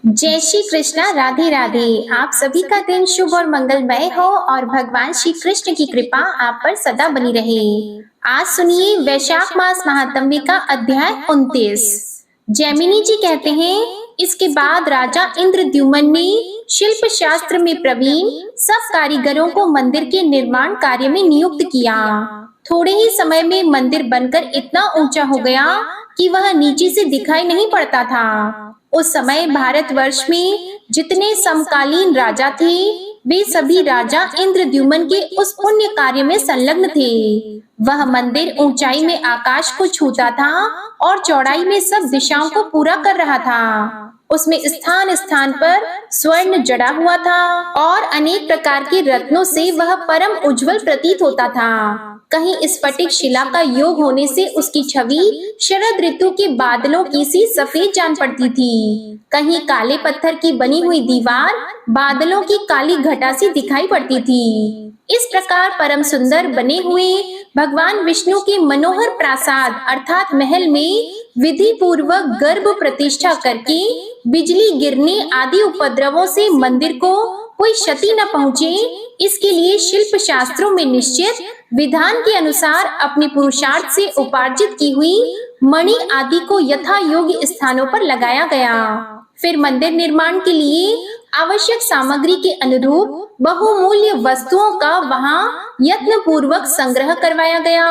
जय श्री कृष्णा। राधे राधे। आप सभी का दिन शुभ और मंगलमय हो और भगवान श्री कृष्ण की कृपा आप पर सदा बनी रहे। आज सुनिए वैशाख मास महात्म्य का अध्याय 29। जैमिनी जी कहते हैं, इसके बाद राजा इंद्रद्युम्न ने शिल्प शास्त्र में प्रवीण सब कारीगरों को मंदिर के निर्माण कार्य में नियुक्त किया। थोड़े ही समय में मंदिर बनकर इतना ऊंचा हो गया कि वह नीचे से दिखाई नहीं पड़ता था। उस समय भारतवर्ष में जितने समकालीन राजा थे, वे सभी राजा इंद्रद्युम्न के उस पुण्य कार्य में संलग्न थे। वह मंदिर ऊंचाई में आकाश को छूता था और चौड़ाई में सब दिशाओं को पूरा कर रहा था। उसमें स्थान स्थान पर स्वर्ण जड़ा हुआ था और अनेक प्रकार के रत्नों से वह परम उज्जवल प्रतीत होता था। कहीं स्फटिक शिला का योग होने से उसकी छवि शरद ऋतु के बादलों की सी सफेद जान पड़ती थी। कहीं काले पत्थर की बनी हुई दीवार बादलों की काली घटा सी दिखाई पड़ती थी। इस प्रकार परम सुंदर बने हुए भगवान विष्णु के मनोहर प्रासाद अर्थात महल में विधि पूर्वक गर्भ प्रतिष्ठा करके बिजली गिरने आदि उपद्रवों से मंदिर को कोई क्षति न पहुंचे, इसके लिए शिल्प शास्त्रों में निश्चित विधान के अनुसार अपने पुरुषार्थ से उपार्जित की हुई मणि आदि को यथा योग्य स्थानों पर लगाया गया। फिर मंदिर निर्माण के लिए आवश्यक सामग्री के अनुरूप बहुमूल्य वस्तुओं का वहां यत्न पूर्वक संग्रह करवाया गया।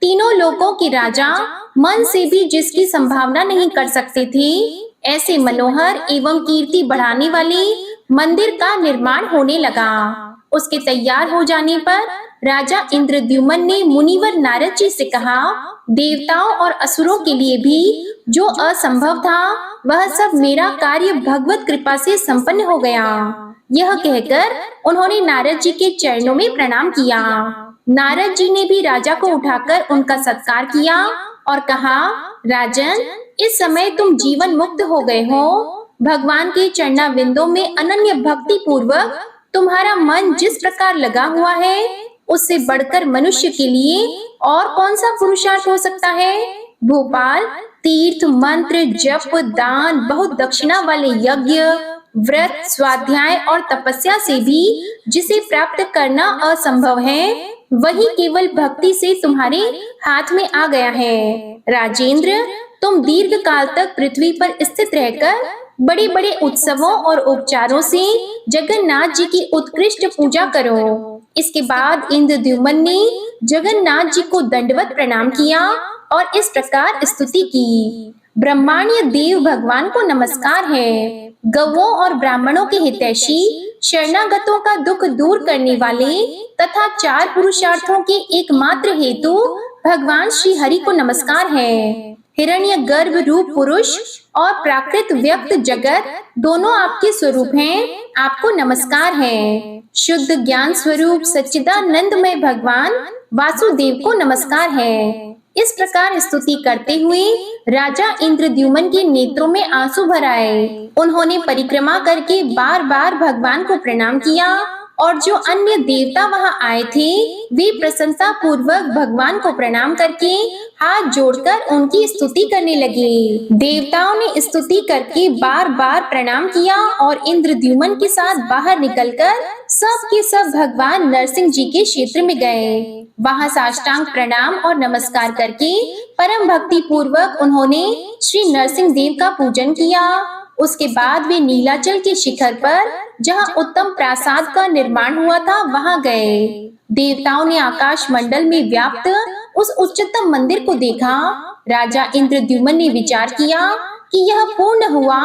तीनों लोकों के राजा मन से भी जिसकी संभावना नहीं कर सकते थे, ऐसे मनोहर एवं कीर्ति बढ़ाने वाले मंदिर का निर्माण होने लगा। उसके तैयार हो जाने पर राजा इंद्रद्युम्न ने मुनिवर नारद जी से कहा, देवताओं और असुरों के लिए भी जो असंभव था वह सब मेरा कार्य भगवत कृपा से संपन्न हो गया। यह कहकर उन्होंने नारद जी के चरणों में प्रणाम किया। नारद जी ने भी राजा को उठाकर उनका सत्कार किया और कहा, राजन, इस समय तुम जीवन मुक्त हो गए हो। भगवान के चरणाविंदों में अनन्य भक्ति पूर्वक तुम्हारा मन जिस प्रकार लगा हुआ है, उससे बढ़कर मनुष्य के लिए और कौन सा पुरुषार्थ हो सकता है। भोपाल तीर्थ मंत्र जप दान बहुत दक्षिणा वाले यज्ञ व्रत स्वाध्याय और तपस्या से भी जिसे प्राप्त करना असंभव है, वही केवल भक्ति से तुम्हारे हाथ में आ गया है। राजेंद्र, तुम दीर्घ काल तक पृथ्वी पर स्थित रहकर बड़े बड़े उत्सवों और उपचारों से जगन्नाथ जी की उत्कृष्ट पूजा करो। इसके बाद इंद्रद्युम्न ने जगन्नाथ जी को दंडवत प्रणाम किया और इस प्रकार स्तुति की, ब्रह्मांड देव भगवान को नमस्कार है। गौओं और ब्राह्मणों के हितैषी, शरणागतों का दुख दूर करने वाले तथा चार पुरुषार्थों के एकमात्र हेतु भगवान श्री हरि को नमस्कार है। हिरण्य गर्भ रूप पुरुष और प्राकृत व्यक्त जगत दोनों आपके स्वरूप हैं, आपको नमस्कार है। शुद्ध ज्ञान स्वरूप सच्चिदानंदमय भगवान वासुदेव को नमस्कार है। इस प्रकार स्तुति करते हुए राजा इंद्रद्युम्न के नेत्रों में आंसू भर आए। उन्होंने परिक्रमा करके बार बार भगवान को प्रणाम किया और जो अन्य देवता वहां आए थे, वे प्रसन्नता पूर्वक भगवान को प्रणाम करके हाथ जोड़कर उनकी स्तुति करने लगे। देवताओं ने स्तुति करके बार बार प्रणाम किया और इंद्रद्युम्न के साथ बाहर निकलकर सब के सब भगवान नरसिंह जी के क्षेत्र में गए। वहां साष्टांग प्रणाम और नमस्कार करके परम भक्ति पूर्वक उन्होंने श्री नरसिंह देव का पूजन किया। उसके बाद वे नीलाचल के शिखर पर जहां उत्तम प्रासाद का निर्माण हुआ था वहां गए। देवताओं ने आकाश मंडल में व्याप्त उस उच्चतम मंदिर को देखा। राजा इंद्रद्युम्न ने विचार किया कि यह पूर्ण हुआ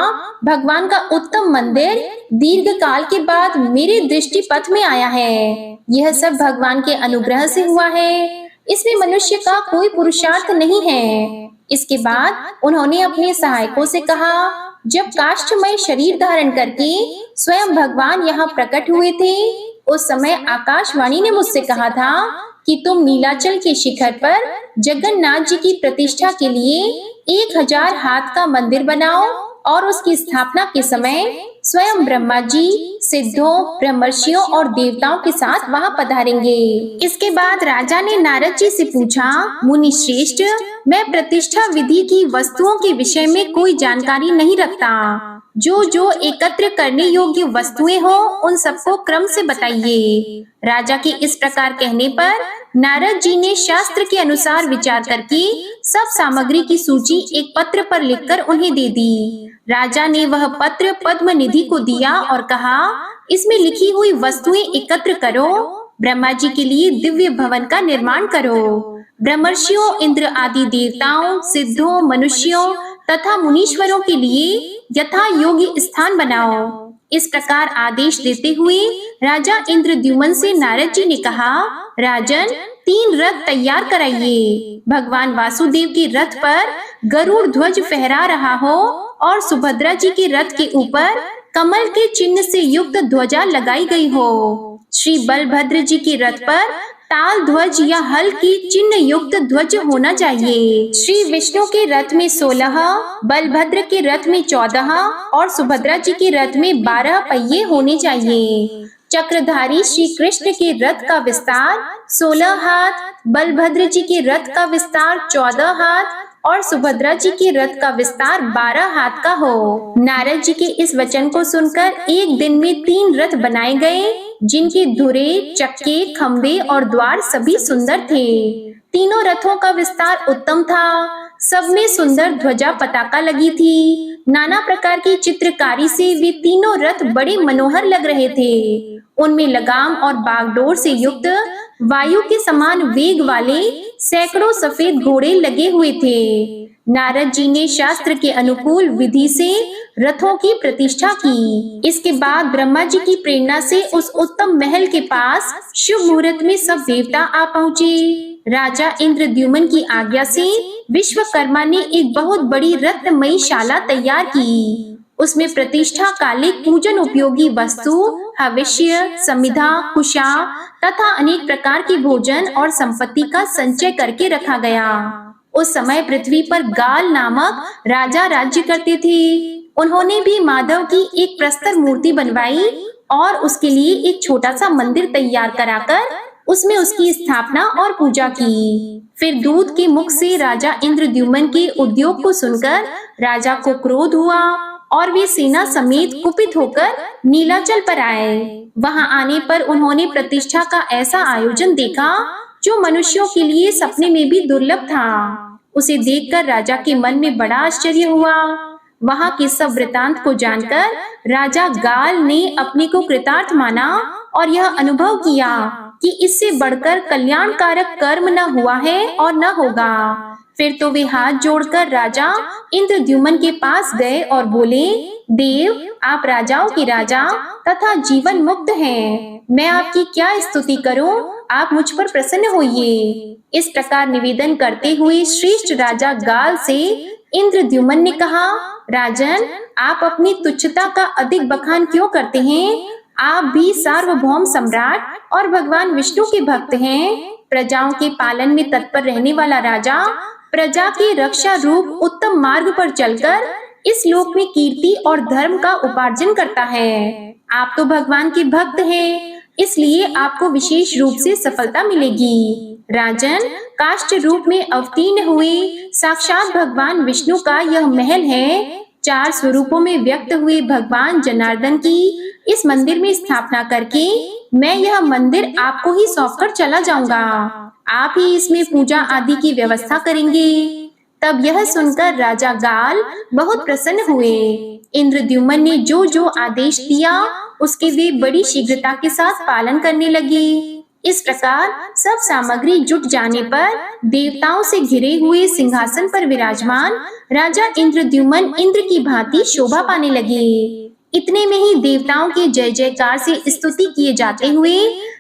भगवान का उत्तम मंदिर दीर्घ काल के बाद मेरे दृष्टि पथ में आया है। यह सब भगवान के अनुग्रह से हुआ है, इसमें मनुष्य का कोई पुरुषार्थ नहीं है। इसके बाद उन्होंने अपने सहायकों से कहा, जब काष्ठमय शरीर धारण करके स्वयं भगवान यहाँ प्रकट हुए थे, उस समय आकाशवाणी ने मुझसे कहा था कि तुम नीलाचल के शिखर पर जगन्नाथ जी की प्रतिष्ठा के लिए 1000 हाथ का मंदिर बनाओ और उसकी स्थापना के समय स्वयं ब्रह्मा जी सिद्धों ब्रह्मर्षियों और देवताओं के साथ वहां पधारेंगे। इसके बाद राजा ने नारद जी से पूछा, मुनि श्रेष्ठ, मैं प्रतिष्ठा विधि की वस्तुओं के विषय में कोई जानकारी नहीं रखता। जो जो एकत्र करने योग्य वस्तुएं हो उन सबको क्रम से बताइए। राजा के इस प्रकार कहने पर नारद जी ने शास्त्र के अनुसार विचार करके सब सामग्री की सूची एक पत्र पर लिखकर उन्हें दे दी। राजा ने वह पत्र पद्मनिधि को दिया और कहा, इसमें लिखी हुई वस्तुएं एकत्र करो, ब्रह्मा जी के लिए दिव्य भवन का निर्माण करो। ब्रह्मर्षियों, इंद्र आदि देवताओं, सिद्धों, मनुष्यों तथा मुनीश्वरों के लिए यथा योग्य स्थान बनाओ। इस प्रकार आदेश देते हुए राजा इंद्रद्युम्न से नारद जी ने कहा, राजन, 3 रथ तैयार कराइए। भगवान वासुदेव के रथ पर गरुड़ ध्वज फहरा रहा हो और सुभद्रा जी के रथ के ऊपर कमल के चिन्ह से युक्त ध्वजा लगाई गई हो। श्री बलभद्र जी के रथ पर ताल ध्वज या हल की चिन्ह युक्त ध्वज होना चाहिए। श्री विष्णु के रथ में 16, बलभद्र के रथ में 14 और सुभद्रा जी के रथ में 12 पहिए होने चाहिए। चक्रधारी श्री कृष्ण के रथ का विस्तार 16 हाथ, बलभद्र जी के रथ का विस्तार 14 हाथ और सुभद्रा जी के रथ का विस्तार 12 हाथ का हो। नारद जी के इस वचन को सुनकर एक दिन में 3 रथ बनाए गए, जिनके धुरे, चक्के, खंबे और द्वार सभी सुंदर थे। तीनों रथों का विस्तार उत्तम था। सब में सुंदर ध्वजा पताका लगी थी। नाना प्रकार की चित्रकारी से वे तीनों रथ बड़े मनोहर लग रहे थे। उनमें लगाम और बागडोर से युक्त वायु के समान वेग वाले सैकड़ों सफेद घोड़े लगे हुए थे। नारद जी ने शास्त्र के अनुकूल विधि से रथों की प्रतिष्ठा की। इसके बाद ब्रह्मा जी की प्रेरणा से उस उत्तम महल के पास शुभ मुहूर्त में सब देवता आ पहुँचे। राजा इंद्रद्युम्न की आज्ञा से विश्वकर्मा ने एक बहुत बड़ी रत्नमयी शाला तैयार की। उसमें प्रतिष्ठा कालिक पूजन उपयोगी वस्तु, हविष्य, समिधा, कुशा तथा अनेक प्रकार के भोजन और संपत्ति का संचय करके रखा गया। उस समय पृथ्वी पर गाल नामक राजा राज्य करते थे। उन्होंने भी माधव की एक प्रस्तर मूर्ति बनवाई और उसके लिए एक छोटा सा मंदिर तैयार कराकर उसमें उसकी स्थापना और पूजा की। फिर दूत के मुख से राजा इंद्रद्युम्न के उद्योग को सुनकर राजा को क्रोध हुआ और वे सेना समेत कुपित होकर नीलाचल पर आए। वहां आने पर उन्होंने प्रतिष्ठा का ऐसा आयोजन देखा जो मनुष्यों के लिए सपने में भी दुर्लभ था। उसे देखकर राजा के मन में बड़ा आश्चर्य हुआ। वहां के सब वृतांत को जानकर राजा गाल ने अपने को कृतार्थ माना और यह अनुभव किया कि इससे बढ़कर कल्याणकारक कर्म न हुआ है और न होगा। फिर तो वे हाथ जोड़कर राजा इंद्रद्युम्न के पास गए और बोले, देव, आप राजाओं के राजा तथा जीवन मुक्त हैं। मैं आपकी क्या स्तुति करूं? आप मुझ पर प्रसन्न होइए। इस प्रकार निवेदन करते हुए श्रेष्ठ राजा गाल से इंद्रद्युम्न ने कहा, राजन, आप अपनी तुच्छता का अधिक बखान क्यों करते हैं? आप भी सार्वभौम सम्राट और भगवान विष्णु के भक्त हैं। प्रजाओं के पालन में तत्पर रहने वाला राजा प्रजा के रक्षा रूप उत्तम मार्ग पर चलकर इस लोक में कीर्ति और धर्म का उपार्जन करता है। आप तो भगवान के भक्त हैं, इसलिए आपको विशेष रूप से सफलता मिलेगी। राजन, काष्ठ रूप में अवतीर्ण हुए साक्षात भगवान विष्णु का यह महल है। 4 स्वरूपों में व्यक्त हुए भगवान जनार्दन की इस मंदिर में स्थापना करके मैं यह मंदिर आपको ही सौंपकर चला जाऊंगा। आप ही इसमें पूजा आदि की व्यवस्था करेंगे। तब यह सुनकर राजा गाल बहुत प्रसन्न हुए। इंद्रद्युम्न ने जो जो आदेश दिया उसके वे बड़ी शीघ्रता के साथ पालन करने लगे। इस प्रकार सब सामग्री जुट जाने पर देवताओं से घिरे हुए सिंहासन पर विराजमान राजा इंद्रद्युम्न इंद्र की भांति शोभा पाने लगे। इतने में ही देवताओं के जय जयकार से स्तुति किए जाते हुए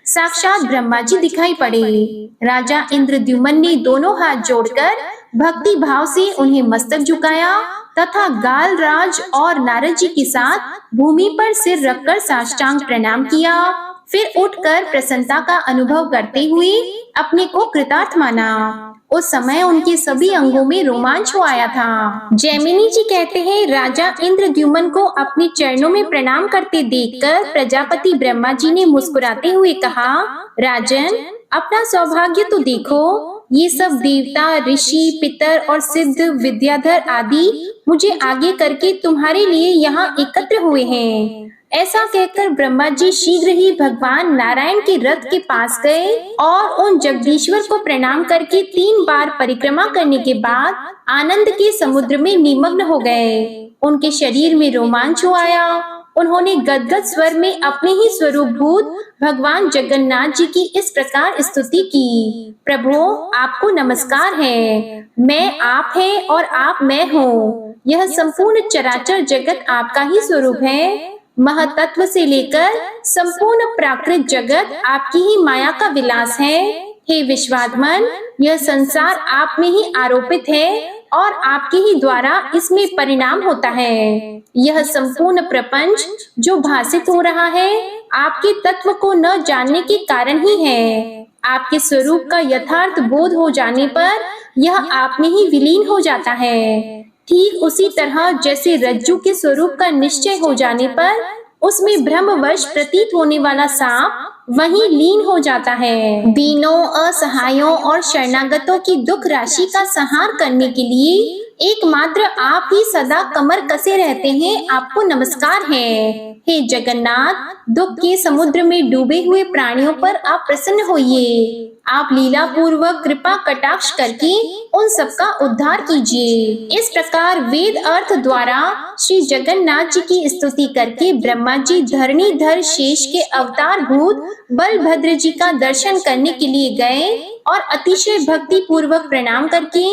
साक्षात ब्रह्मा जी दिखाई पड़े। राजा इंद्रद्युम्न ने दोनों हाथ जोड़कर भक्ति भाव से उन्हें मस्तक झुकाया तथा गाल राज और नारद जी के साथ भूमि पर सिर रखकर साष्टांग प्रणाम किया। फिर उठकर प्रसन्नता का अनुभव करते हुए अपने को कृतार्थ माना। उस समय उनके सभी अंगों में रोमांच हो आया था। जैमिनी जी कहते हैं, राजा इंद्रद्युम्न को अपने चरणों में प्रणाम करते देखकर प्रजापति ब्रह्मा जी ने मुस्कुराते हुए कहा, राजन, अपना सौभाग्य तो देखो। ये सब देवता, ऋषि, पितर और सिद्ध, विद्याधर आदि मुझे आगे करके तुम्हारे लिए यहाँ एकत्र हुए हैं। ऐसा कहकर ब्रह्मा जी शीघ्र ही भगवान नारायण के रथ के पास गए और उन जगदीश्वर को प्रणाम करके 3 बार परिक्रमा करने के बाद आनंद के समुद्र में निमग्न हो गए। उनके शरीर में रोमांच आया। उन्होंने गदगद स्वर में अपने ही स्वरूप भूत भगवान जगन्नाथ जी की इस प्रकार स्तुति की। प्रभु, आपको नमस्कार है। मैं आप है और आप मैं हूँ। यह संपूर्ण चराचर जगत आपका ही स्वरूप है। महतत्व से लेकर संपूर्ण प्राकृत जगत आपकी ही माया का विलास है। हे विश्वात्मन, यह संसार आप में ही आरोपित है और आपके ही द्वारा इसमें परिणाम होता है। यह संपूर्ण प्रपंच जो भासित हो रहा है आपके तत्व को न जानने के कारण ही है। आपके स्वरूप का यथार्थ बोध हो जाने पर यह आप में ही विलीन हो जाता है। ठीक उसी तरह जैसे रज्जु के स्वरूप का निश्चय हो जाने पर उसमें भ्रमवश प्रतीत होने वाला सांप वहीं लीन हो जाता है। दीनों, असहायों और शरणागतों की दुख राशि का संहार करने के लिए एकमात्र आप ही सदा कमर कसे रहते हैं। आपको नमस्कार है। हे जगन्नाथ, दुख के समुद्र में डूबे हुए प्राणियों पर आप प्रसन्न होइए। आप लीला पूर्वक कृपा कटाक्ष करके उन सबका उद्धार कीजिए। इस प्रकार वेद अर्थ द्वारा श्री जगन्नाथ जी की स्तुति करके ब्रह्मा जी धरणीधर शेष के अवतार भूत बलभद्र जी का दर्शन करने के लिए गए और अतिशय भक्ति पूर्वक प्रणाम करके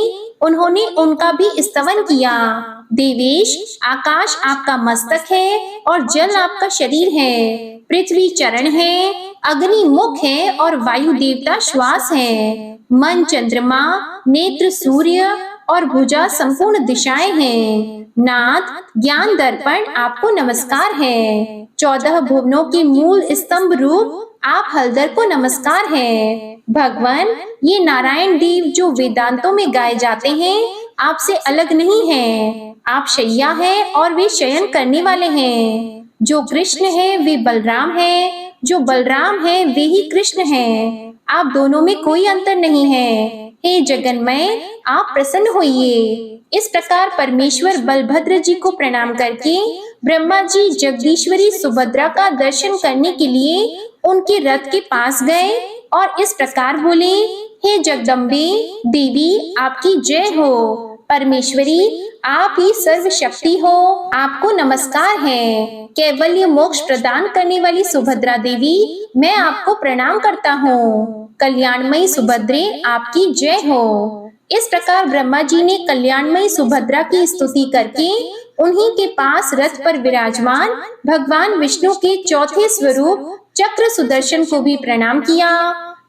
उन्होंने उनका भी स्तवन किया। देवेश, आकाश आपका मस्तक है और जल आपका शरीर है। पृथ्वी चरण है, अग्नि मुख है और वायु देवता श्वास है। मन चंद्रमा, नेत्र सूर्य और भुजा संपूर्ण दिशाएं हैं। नाथ, ज्ञान दर्पण आपको नमस्कार है। 14 भुवनों के मूल स्तंभ रूप आप हलधर को नमस्कार है। भगवान, ये नारायण देव जो वेदांतों में गाए जाते हैं आपसे अलग नहीं है। आप शैया है और वे शयन करने वाले हैं। जो कृष्ण है वे बलराम है, जो बलराम है वे ही कृष्ण हैं। आप दोनों में कोई अंतर नहीं है। हे जगन्मय, आप प्रसन्न होइए। इस प्रकार परमेश्वर बलभद्र जी को प्रणाम करके ब्रह्मा जी जगदीश्वरी सुभद्रा का दर्शन करने के लिए उनके रथ के पास गए और इस प्रकार बोले, हे जगदम्बे देवी, आपकी जय हो। परमेश्वरी, आप ही सर्वशक्ति हो। आपको नमस्कार है। कैवल्य मोक्ष प्रदान करने वाली सुभद्रा देवी, मैं आपको प्रणाम करता हूँ। कल्याणमयी सुभद्रे, आपकी जय हो। इस प्रकार ब्रह्मा जी ने कल्याणमयी सुभद्रा की स्तुति करके उन्हीं के पास रथ पर विराजमान भगवान विष्णु के चौथे स्वरूप चक्र सुदर्शन को भी प्रणाम किया।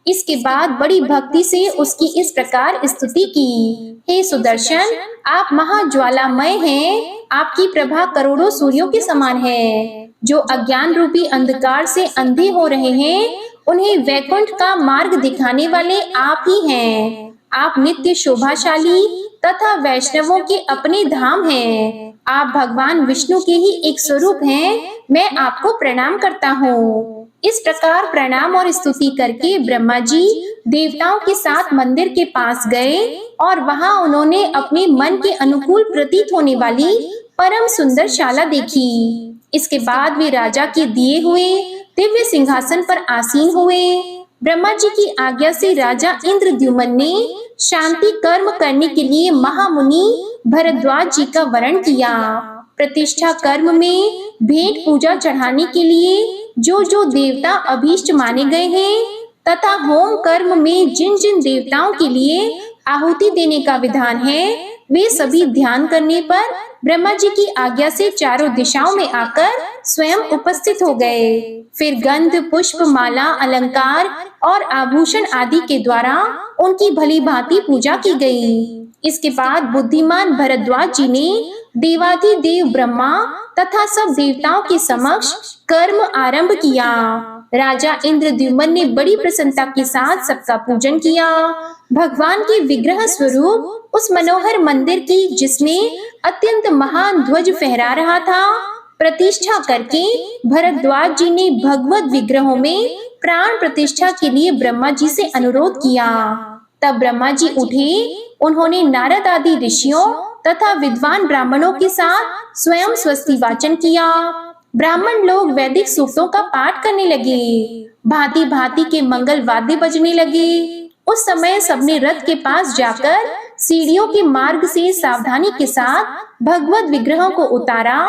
इसके बाद बड़ी भक्ति से उसकी इस प्रकार स्तुति की, हे सुदर्शन, आप महाज्वालामय हैं। आपकी प्रभा करोड़ों सूर्यों के समान है। जो अज्ञान रूपी अंधकार से अंधे हो रहे हैं उन्हें वैकुंठ का मार्ग दिखाने वाले आप ही हैं। आप नित्य शोभाशाली तथा वैष्णवों के अपने धाम हैं। आप भगवान विष्णु के ही एक स्वरूप हैं। मैं आपको प्रणाम करता हूँ। इस प्रकार प्रणाम और स्तुति करके ब्रह्मा जी देवताओं के साथ मंदिर के पास गए और वहां उन्होंने अपने मन के अनुकूल प्रतीत होने वाली परम सुंदर शाला देखी। इसके बाद वे राजा के दिए हुए दिव्य सिंहासन पर आसीन हुए। ब्रह्मा जी की आज्ञा से राजा इंद्रद्युम्न ने शांति कर्म करने के लिए महामुनि भरद्वाज जी का वरण किया। प्रतिष्ठा कर्म में भेंट पूजा चढ़ाने के लिए जो जो देवता अभीष्ट माने गए हैं तथा होम कर्म में जिन जिन देवताओं के लिए आहुति देने का विधान है वे सभी ध्यान करने पर ब्रह्मा जी की आज्ञा से चारों दिशाओं में आकर स्वयं उपस्थित हो गए। फिर गंध, पुष्प, माला, अलंकार और आभूषण आदि के द्वारा उनकी भली भांति पूजा की गई। इसके बाद बुद्धिमान भरद्वाज जी ने देवाधिदेव ब्रह्मा तथा सब देवताओं के समक्ष कर्म आरंभ किया। राजा इंद्रद्युम्न ने बड़ी प्रसन्नता के साथ सबका पूजन किया। भगवान के विग्रह स्वरूप उस मनोहर मंदिर की, जिसमें अत्यंत महान ध्वज फहरा रहा था, प्रतिष्ठा करके भरद्वाज जी ने भगवत विग्रहों में प्राण प्रतिष्ठा के लिए ब्रह्मा जी से अनुरोध किया। तब ब्रह्मा जी उठे। उन्होंने नारद आदि ऋषियों तथा विद्वान ब्राह्मणों के साथ स्वयं स्वस्ति वाचन किया। ब्राह्मण लोग वैदिक सूक्तों का पाठ करने लगे। भांति भांति के मंगल वाद्य बजने लगे। उस समय सबने रथ के पास जाकर सीढ़ियों के मार्ग से सावधानी के साथ भगवत विग्रहों को उतारा।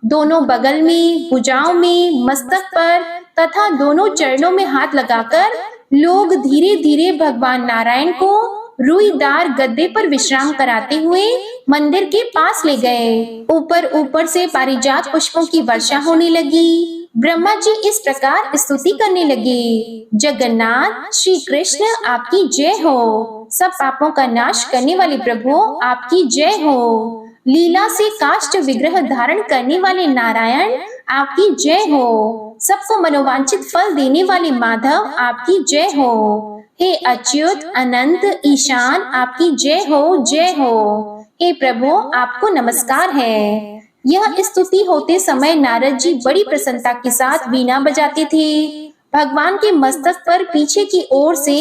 दोनों बगल में, भुजाओं में, मस्तक पर तथा दोनों चरणों में हाथ लगाकर लोग धीरे धीरे भगवान नारायण को रुईदार गद्दे पर विश्राम कराते हुए मंदिर के पास ले गए। ऊपर ऊपर से पारिजात पुष्पों की वर्षा होने लगी। ब्रह्मा जी इस प्रकार स्तुति करने लगे, जगन्नाथ श्री कृष्ण आपकी जय हो। सब पापों का नाश करने वाले प्रभु आपकी जय हो। लीला से काष्ठ विग्रह धारण करने वाले नारायण आपकी जय हो। सबको मनोवांछित फल देने वाले माधव आपकी जय हो। हे अच्युत अनंत ईशान आपकी जय हो, जय हो। हे प्रभु आपको नमस्कार है। यह स्तुति होते समय नारद जी बड़ी प्रसन्नता के साथ वीणा बजाते थे। भगवान के मस्तक पर पीछे की ओर से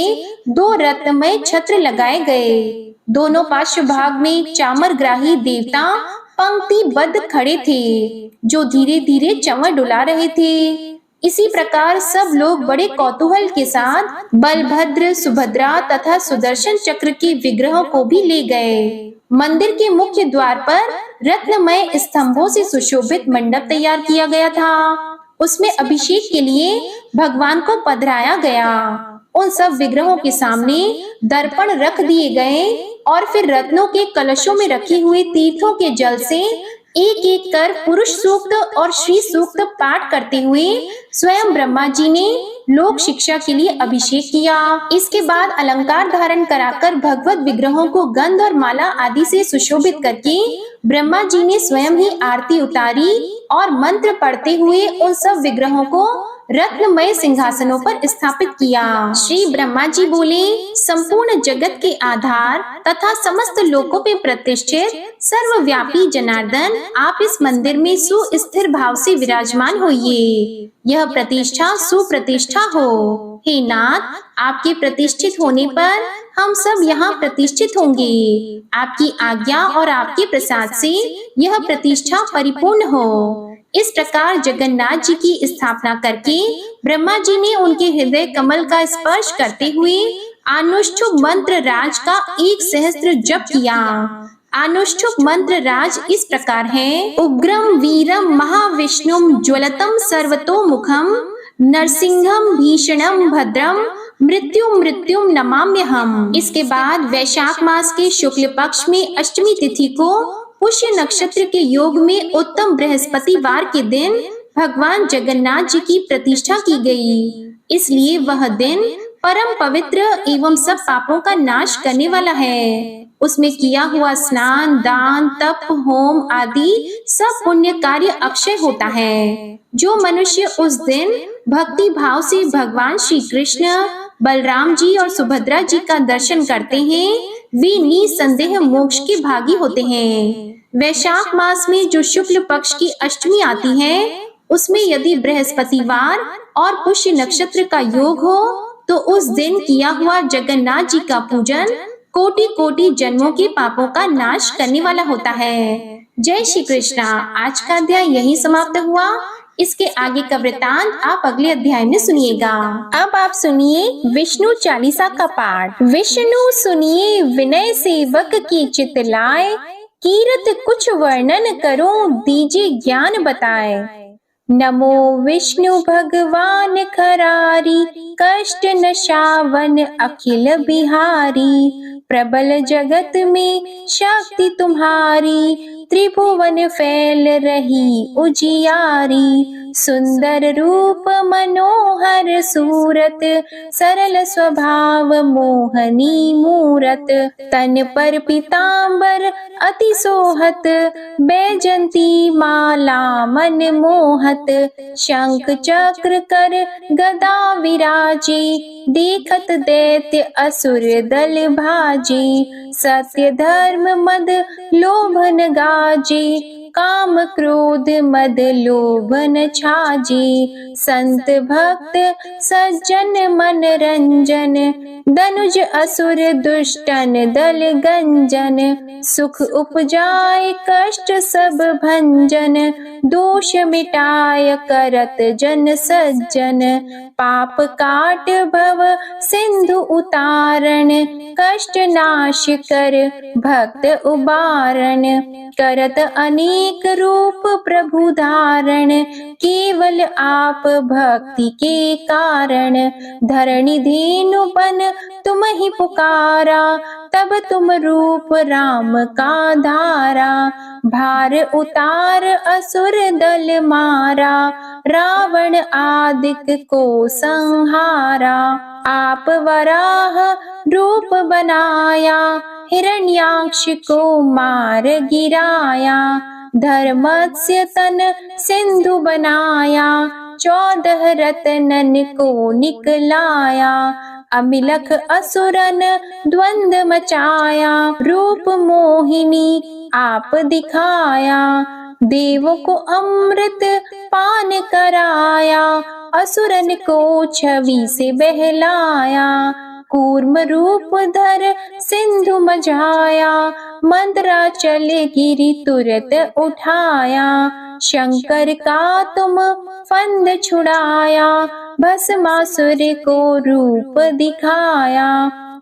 2 रत्नमय छत्र लगाए गए। दोनों पार्श्व भाग में चामरग्राही देवता पंक्तिबद्ध खड़े थे, जो धीरे धीरे चंवर डुला रहे थे। इसी प्रकार सब लोग बड़े कौतूहल के साथ बलभद्र, सुभद्रा तथा सुदर्शन चक्र के विग्रहों को भी ले गए। मंदिर के मुख्य द्वार पर रत्नमय स्तंभों से सुशोभित मंडप तैयार किया गया था। उसमें अभिषेक के लिए भगवान को पधराया गया। उन सब विग्रहों के सामने दर्पण रख दिए गए और फिर रत्नों के कलशों में रखे हुए तीर्थों के जल से एक एक कर पुरुष सूक्त और श्री सूक्त पाठ करते हुए स्वयं ब्रह्मा जी ने लोक शिक्षा के लिए अभिषेक किया। इसके बाद अलंकार धारण कराकर भगवत विग्रहों को गंध और माला आदि से सुशोभित करके ब्रह्मा जी ने स्वयं ही आरती उतारी और मंत्र पढ़ते हुए उन सब विग्रहों को रत्नमय सिंहासनों पर स्थापित किया। श्री ब्रह्मा जी बोले, संपूर्ण जगत के आधार तथा समस्त लोकों पे प्रतिष्ठित सर्वव्यापी जनार्दन, आप इस मंदिर में सुस्थिर भाव से विराजमान होइए। यह प्रतिष्ठा सुप्रतिष्ठा हो। हे नाथ, आपके प्रतिष्ठित होने पर हम सब यहाँ प्रतिष्ठित होंगे। आपकी आज्ञा और आपके प्रसाद से यह प्रतिष्ठा परिपूर्ण हो। इस प्रकार जगन्नाथ जी की स्थापना करके ब्रह्मा जी ने उनके हृदय कमल का स्पर्श करते हुए अनुष्ठुप मंत्र राज का 1 सहस्त्र जप किया। अनुष्ठुप मंत्र राज इस प्रकार है: उग्रम वीरम महाविष्णुम ज्वलतम सर्वतोमुखम नरसिंहम भीषणम भद्रम मृत्युम मृत्युम नमाम्यहम। इसके बाद वैशाख मास के शुक्ल पक्ष में अष्टमी तिथि को पुष्य नक्षत्र के योग में उत्तम बृहस्पतिवार के दिन भगवान जगन्नाथ जी की प्रतिष्ठा की गई। इसलिए वह दिन परम पवित्र एवं सब पापों का नाश करने वाला है। उसमें किया हुआ स्नान, दान, तप, होम आदि सब पुण्य कार्य अक्षय होता है। जो मनुष्य उस दिन भक्ति भाव से भगवान श्री कृष्ण, बलराम जी और सुभद्रा जी का दर्शन करते हैं, वे निसंदेह मोक्ष के भागी होते हैं। वैशाख मास में जो शुक्ल पक्ष की अष्टमी आती है, उसमें यदि बृहस्पतिवार और पुष्य नक्षत्र का योग हो तो उस दिन किया हुआ जगन्नाथ जी का पूजन कोटि कोटि जन्मों के पापों का नाश करने वाला होता है। जय श्री कृष्णा। आज का अध्याय यहीं समाप्त हुआ। इसके आगे का वृतांत आप अगले अध्याय में सुनिएगा। अब आप सुनिए विष्णु चालीसा का पाठ। विष्णु सुनिए विनय सेवक की चित लाए, कीरत कुछ वर्णन करो दीजिए ज्ञान बताए। नमो विष्णु भगवान खरारी, कष्ट नशावन अखिल बिहारी। प्रबल जगत में शक्ति तुम्हारी, त्रिभुवन फैल रही उजियारी। सुंदर रूप मनोहर सूरत, सरल स्वभाव मोहनी मूरत। तन पर पीतांबर अति सोहत, बैजंती माला मन मोहत। शंख चक्र कर गदा विराजे, देखत दैत्य असुर दल भाजे। सत्य धर्म मद लोभन गाजे, काम क्रोध मद लोभ न छाजी। संत भक्त सज्जन मन रंजन, दनुज असुर दुष्टन दल गंजन। सुख उपजाय कष्ट सब भंजन, दोष मिटाय करत जन सज्जन। पाप काट भव सिंधु उतारण, कष्ट नाश कर भक्त उबारण। करत अनेक रूप प्रभु धारण, केवल आप भक्ति के कारण। धरणी धेनु बन तुम ही पुकारा, तब तुम रूप राम का धारा। भार उतार असुर दल मारा, रावण आदिक को संहारा। आप वराह रूप बनाया, हिरण्याक्ष को मार गिराया। धर्मस्य तन सिंधु बनाया, 14 रत्नन को निकलाया। अमिलख असुरन द्वंद मचाया, रूप मोहिनी आप दिखाया। देवों को अमृत पान कराया, असुरन को छवि से बहलाया। कूर्म रूप धर सिंधु मझाया, मंदराचल गिरि तुरत उठाया। शंकर का तुम फंद छुड़ाया, भस्मासुर को रूप दिखाया।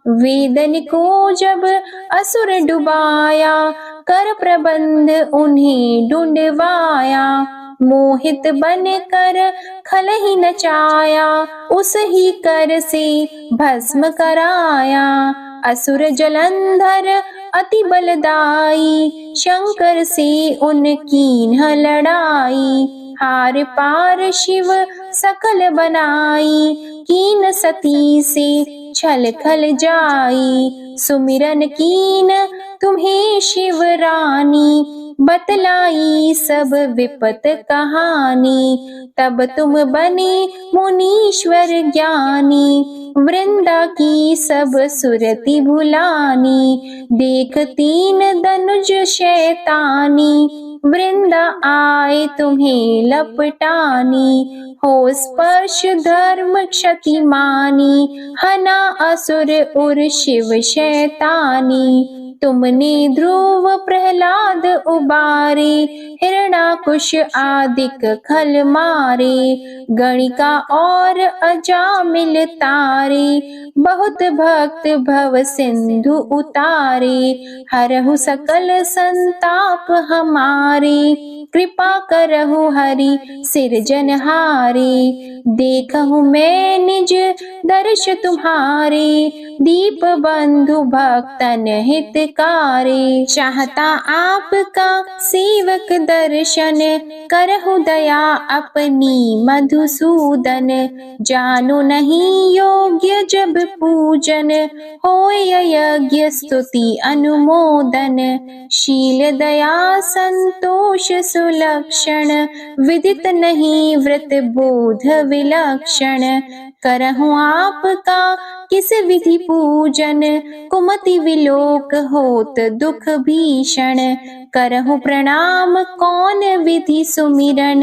वेदन को जब असुर डुबाया, कर प्रबंध उन्हें ढूंढवाया। मोहित बन कर खल ही नचाया, उस ही कर से भस्म कराया। असुर जलंधर अति बलदाई, शंकर से उनकी न लड़ाई। हार पार शिव सकल बनाई, कीन सती से छल खल जाई। सुमिरन कीन तुम्हें शिव रानी, बतलाई सब विपत कहानी। तब तुम बने मुनीश्वर ज्ञानी, वृंदा की सब सुरति भुलानी। देख 3 धनुज शैतानी, वृंदा आए तुम्हें लपटानी। हो स्पर्श धर्म क्षति मानी, हना असुर उर शिव शैतानी। तुमने ध्रुव प्रहलाद उबारे, हिरणाकुश आदिक खल मारे। गणिका और अजामिल तारे, बहुत भक्त भव सिंधु उतारे। हरहु सकल संताप हमारे, कृपा करहु हरि सिरजनहारे। देखहु मैं निज दर्श तुम्हारे, दीप बंधु भक्तन हितकारे। चाहता आपका सेवक दर्शन, करहु दया अपनी मधुसूदन। जानो नहीं योग्य जब पूजन, होय यज्ञ स्तुति अनुमोदन। शील दया संतोष सुलक्षण, विदित नहीं व्रत बोध विलक्षण। करहु आपका किस विधि पूजन, कुमति विलोक होत दुख भीषण। करहु प्रणाम कौन विधि सुमिरन,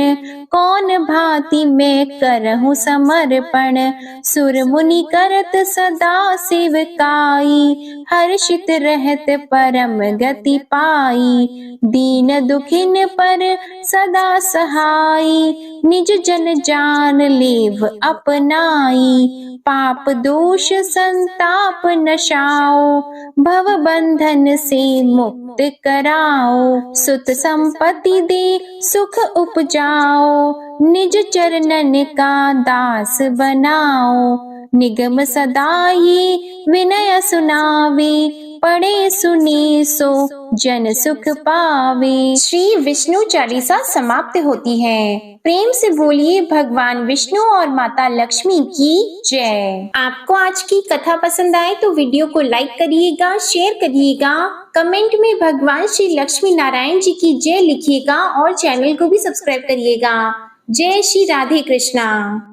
कौन भांति मैं करहु समर्पण। सुर मुनि करत सदा सेवकाई, हर्षित रहत परम गति पाई। दीन दुखिन पर सदा सहाई, निज जन जान लेव अपनाई। पाप दोष संताप नशाओ, भव बंधन से मुक्त कराओ। सुत संपत्ति दे सुख उपजाओ, निज चरणन का दास बनाओ। निगम सदा ये विनय सुनावे, पढ़े सुने सो जन सुख पावे। श्री विष्णु चालीसा समाप्त होती है। प्रेम से बोलिए भगवान विष्णु और माता लक्ष्मी की जय। आपको आज की कथा पसंद आए तो वीडियो को लाइक करिएगा, शेयर करिएगा, कमेंट में भगवान श्री लक्ष्मी नारायण जी की जय लिखिएगा और चैनल को भी सब्सक्राइब करिएगा। जय श्री राधे कृष्णा।